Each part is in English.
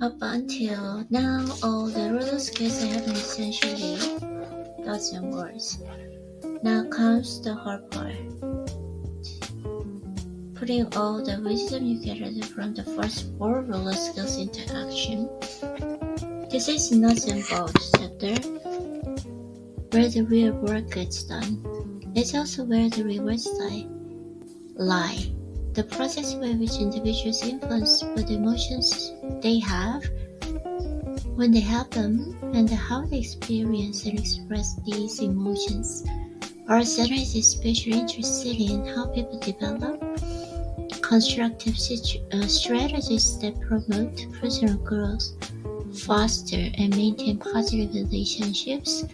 Up until now, all the roller skills have been essentially dozen words. Now comes the hard part. Putting all the wisdom you gathered from the first four roller skills into action. This is nuts and bolts chapter, where the real work gets done. It's also where the rewards lie. The process by which individuals influence what emotions they have, when they have them, and how they experience and express these emotions. Our center is especially interested in how people develop constructive strategies that promote personal growth, foster and maintain positive relationships,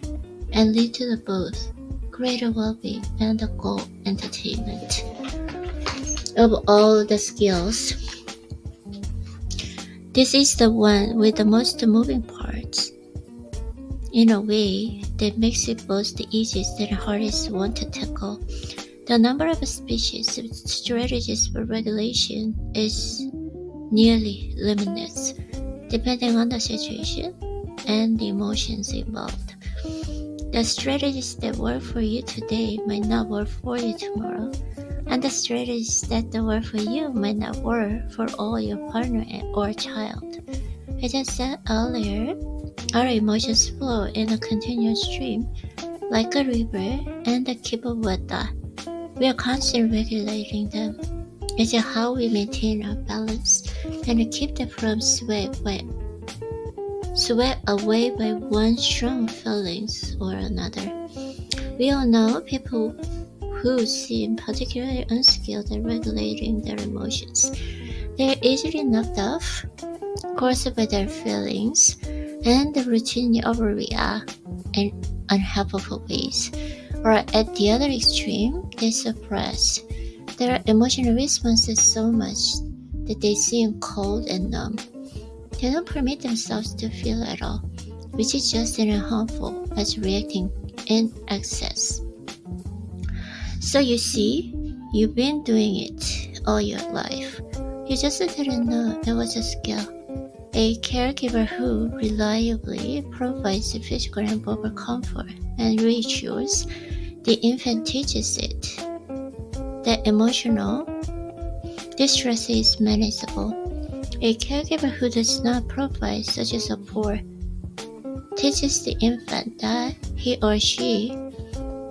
and lead to the both greater well-being and the goal entertainment. Of all the skills, this is the one with the most moving parts, in a way that makes it both the easiest and hardest one to tackle. The number of species with strategies for regulation is nearly limitless, depending on the situation and the emotions involved. The strategies that work for you today might not work for you tomorrow, and the strategies that work for you might not work for all your partner or child. As I said earlier, our emotions flow in a continuous stream, like a river and a keep of water. We are constantly regulating them. It's how we maintain our balance and keep them from swept away by one strong feelings or another. We all know people who seem particularly unskilled at regulating their emotions. They are easily knocked off course by their feelings and routinely overreact in unhelpful ways. Or at the other extreme, they suppress their emotional responses so much that they seem cold and numb. They don't permit themselves to feel at all, which is just as harmful as reacting in excess. So you see, you've been doing it all your life. You just didn't know it was a skill. A caregiver who reliably provides the physical and verbal comfort and reassures the infant teaches it that emotional distress is manageable. A caregiver who does not provide such support teaches the infant that he or she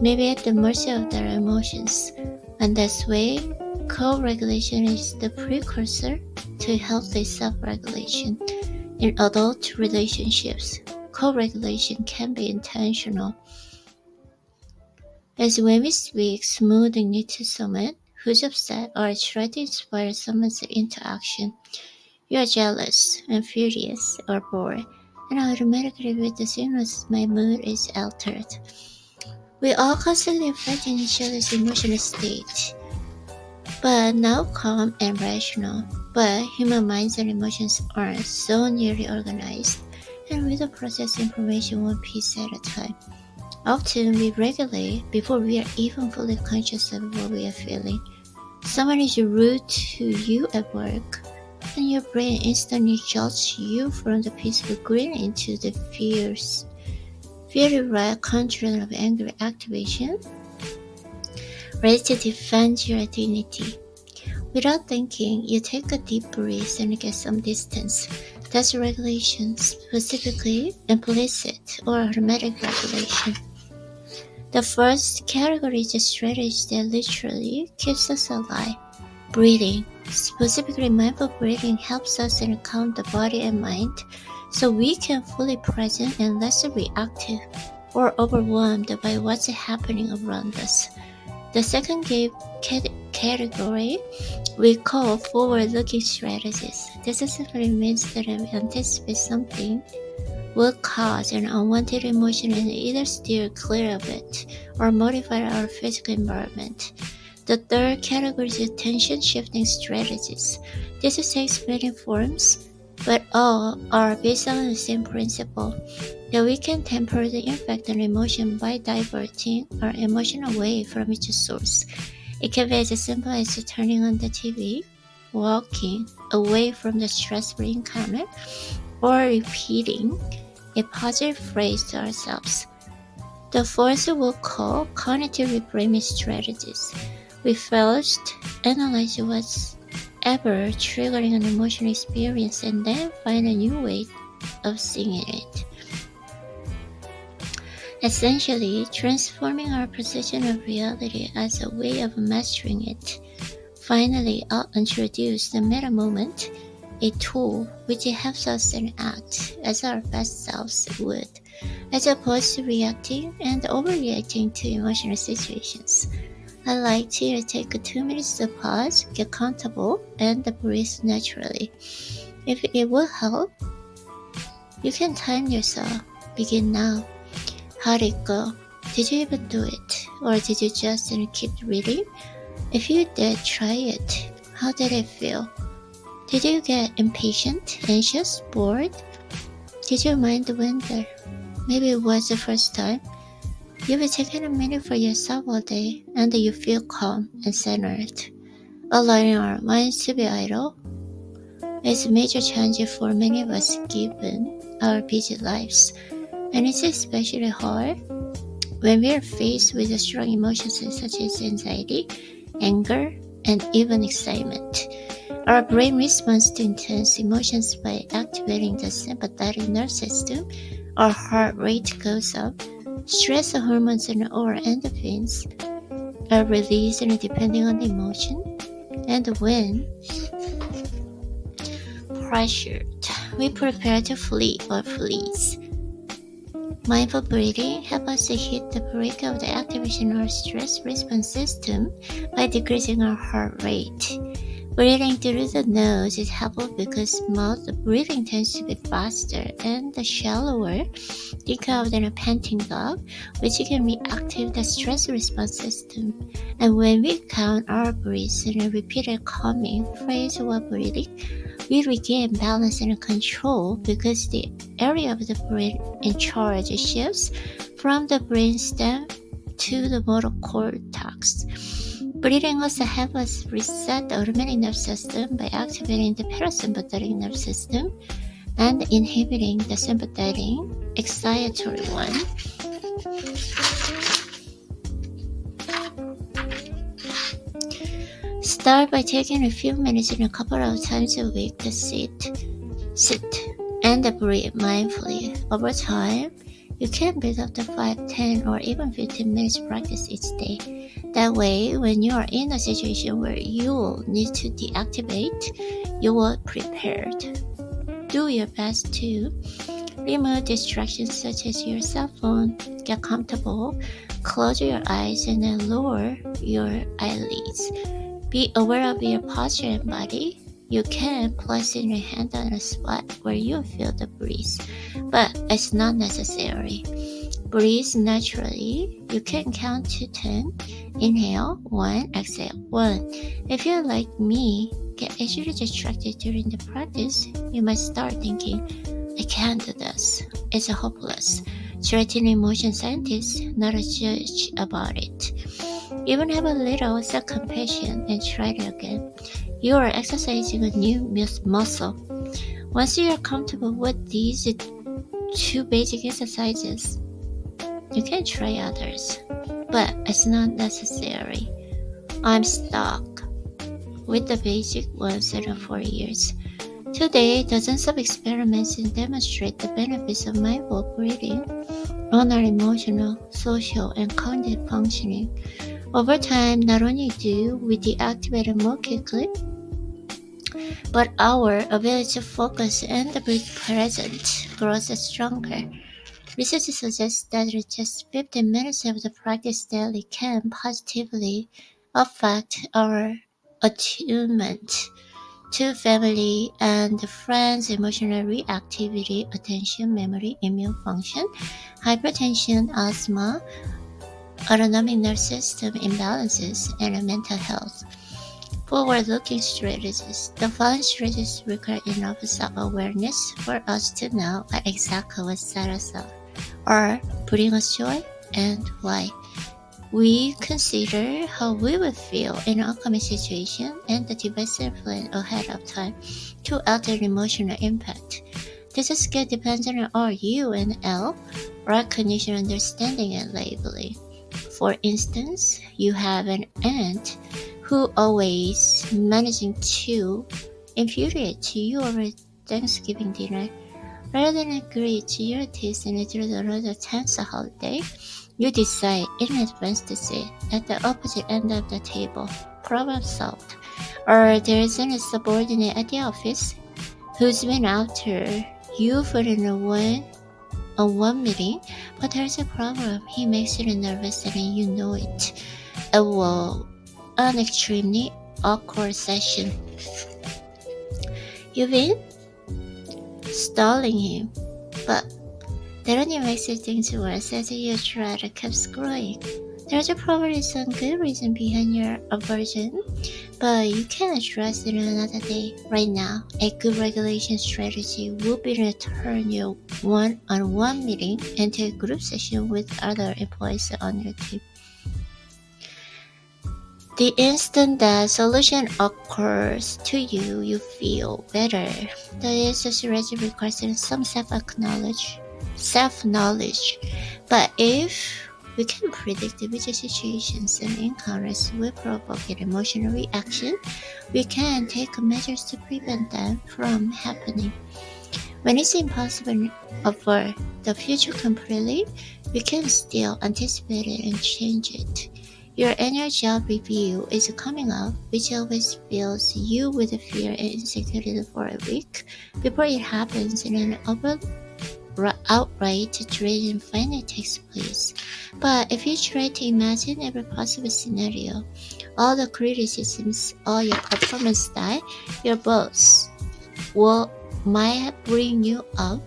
may be at the mercy of their emotions, and this way, co-regulation is the precursor to healthy self-regulation. In adult relationships, co-regulation can be intentional. As when we speak smoothly to someone who's upset or try to inspire someone's interaction, you are jealous and furious or bored, and automatically with the signals my mood is altered. We all constantly affect each other's emotional state, but now calm and rational. But human minds and emotions aren't so nearly organized, and we don't process information one piece at a time. Often we regulate before we are even fully conscious of what we are feeling. Someone is rude to you at work, and your brain instantly jolts you from the peaceful grin into the fiery riot control of angry activation, ready to defend your dignity. Without thinking, you take a deep breath and get some distance. That's regulation, specifically implicit or automatic regulation. The first category is a strategy that literally keeps us alive. Breathing, specifically mindful breathing, helps us to calm the body and mind so we can fully present and less reactive or overwhelmed by what's happening around us. The second category we call forward-looking strategies. This simply means that we anticipate something will cause an unwanted emotion and either steer clear of it or modify our physical environment. The third category is attention-shifting strategies. This takes many forms, but all are based on the same principle, that we can temporarily impact an emotion by diverting our emotion away from its source It can be as simple as turning on the TV, walking away from the stressful encounter, or repeating a positive phrase to ourselves. The fourth we'll call cognitive reframing strategies. We first analyze what's ever triggering an emotional experience and then find a new way of seeing it. Essentially, transforming our perception of reality as a way of mastering it. Finally, I'll introduce the meta moment, a tool which helps us act as our best selves would, as opposed to reacting and overreacting to emotional situations. I'd like you to take 2 minutes to pause, get comfortable, and breathe naturally. If it will help, you can time yourself. Begin now. How'd it go? Did you even do it? Or did you just keep reading? If you did try it, how did it feel? Did you get impatient, anxious, bored? Did your mind wander? Maybe it was the first time. You've taken a minute for yourself all day, and you feel calm and centered. Allowing our minds to be idle is a major challenge for many of us given our busy lives, and it's especially hard when we are faced with strong emotions such as anxiety, anger, and even excitement. Our brain responds to intense emotions by activating the sympathetic nervous system. Our heart rate goes up. Stress hormones and or endorphins are released depending on the emotion, and when pressured, we prepare to flee or freeze. Mindful breathing helps us to hit the brake of the activation of our stress response system by decreasing our heart rate. Breathing through the nose is helpful because mouth breathing tends to be faster and shallower. Think of a panting dog, which can reactivate the stress response system. And when we count our breaths in a repeated calming phrase while breathing, we regain balance and control because the area of the brain in charge shifts from the brainstem to the motor cortex. Breathing also helps us reset the automatic nervous system by activating the parasympathetic nervous system and inhibiting the sympathetic excitatory one. Start by taking a few minutes and a couple of times a week to sit, and breathe mindfully. Over time, you can build up to 5, 10, or even 15 minutes practice each day. That way, when you are in a situation where you will need to deactivate, you are prepared. Do your best to remove distractions such as your cell phone. Get comfortable, close your eyes, and then lower your eyelids. Be aware of your posture and body. You can place your hand on a spot where you feel the breeze, but it's not necessary. Breathe naturally. You can count to 10. Inhale 1, exhale 1. If you're like me, get easily distracted during the practice, you might start thinking, I can't do this. It's hopeless. Treating emotion scientists, not a judge about it. Even have a little self-compassion and try it again. You are exercising a new muscle. Once you are comfortable with these 2 basic exercises, you can try others, but it's not necessary. I'm stuck with the basic ones for years. Today, dozens of experiments demonstrate the benefits of mindful breathing on our emotional, social, and cognitive functioning. Over time, not only do we deactivate more quickly, but our ability to focus and be present grows stronger. Research suggests that just 15 minutes of the practice daily can positively affect our attunement to family and friends, emotional reactivity, attention, memory, immune function, hypertension, asthma, autonomic nervous system imbalances, and mental health. Forward-looking strategies. The following strategies require enough self-awareness for us to know exactly what set us up, or bring us joy, and why. We consider how we will feel in an upcoming situation and devise a plan ahead of time to alter emotional impact. This skill depends on our U and L, recognition, understanding, and labeling. For instance, you have an aunt who always managing to infuriate you over Thanksgiving dinner. Rather than agree to your taste and enjoy another tense holiday, you decide in advance to sit at the opposite end of the table. Problem solved. Or there is a subordinate at the office who's been after you for one meeting, but there's a problem. He makes you nervous and you know it. It will an extremely awkward session. You've been stalling him, but that only makes things worse as you try to keep screwing. There's probably some good reason behind your aversion, but you can address it another day. Right now, a good regulation strategy would be to turn your one-on-one meeting into a group session with other employees on your team. The instant that solution occurs to you, you feel better. This strategy requires some self-knowledge. But if we can predict which situations and encounters will provoke an emotional reaction, we can take measures to prevent them from happening. When it's impossible to avoid the future completely, we can still anticipate it and change it. Your annual job review is coming up, which always fills you with fear and insecurity for a week before it happens, and an outright dread finally takes place. But if you try to imagine every possible scenario, all the criticisms, all your performance style, your boss might bring you up,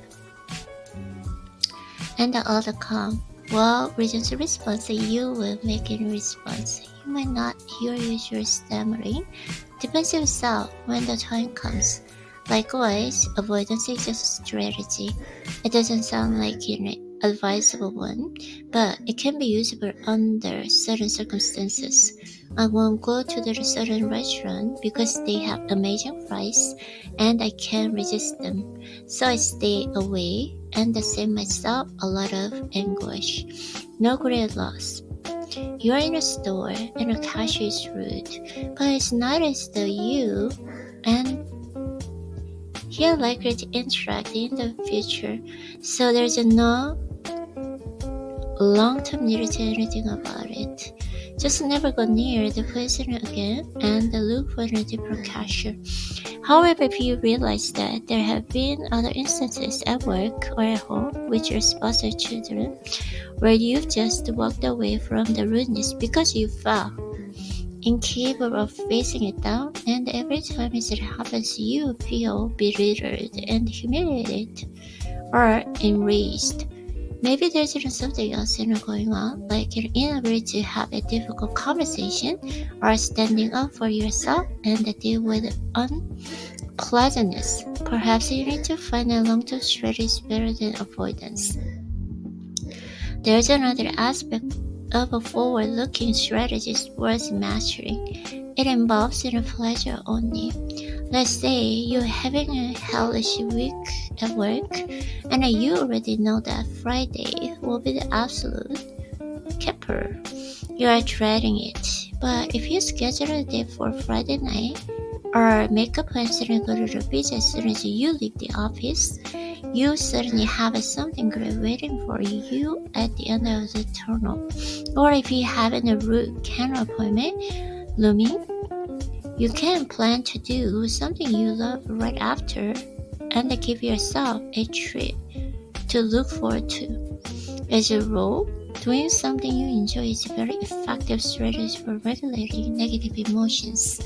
and the other calm. Well, reasons response, you will make in response. You might not hear usual stammering. Depends on yourself when the time comes. Likewise, avoidance is just a strategy. It doesn't sound like an advisable one, but it can be usable under certain circumstances. I won't go to the certain restaurant because they have amazing fries and I can't resist them. So I stay away and save myself a lot of anguish. No great loss. You're in a store and a cashier is rude, but it's not as though you and he are likely to interact in the future, so there's no long-term need to anything about it. Just never go near the person again and look for a different cashier. However, if you realize that there have been other instances at work or at home with your spouse or children where you've just walked away from the rudeness because you felt incapable of facing it down, and every time it happens you feel belittled and humiliated or enraged. Maybe there's something else going on, like an inability to have a difficult conversation or standing up for yourself and deal with unpleasantness. Perhaps you need to find a long-term strategy better than avoidance. There's another aspect of a forward-looking strategy worth mastering. It involves pleasure only. Let's say you're having a hellish week at work, and you already know that Friday will be the absolute kipper. You are dreading it, but if you schedule a date for Friday night, or make a plan to go to the beach as soon as you leave the office, you suddenly have something great waiting for you at the end of the tunnel. Or if you have a root canal appointment looming, you can plan to do something you love right after and give yourself a treat to look forward to. As a rule, doing something you enjoy is a very effective strategy for regulating negative emotions.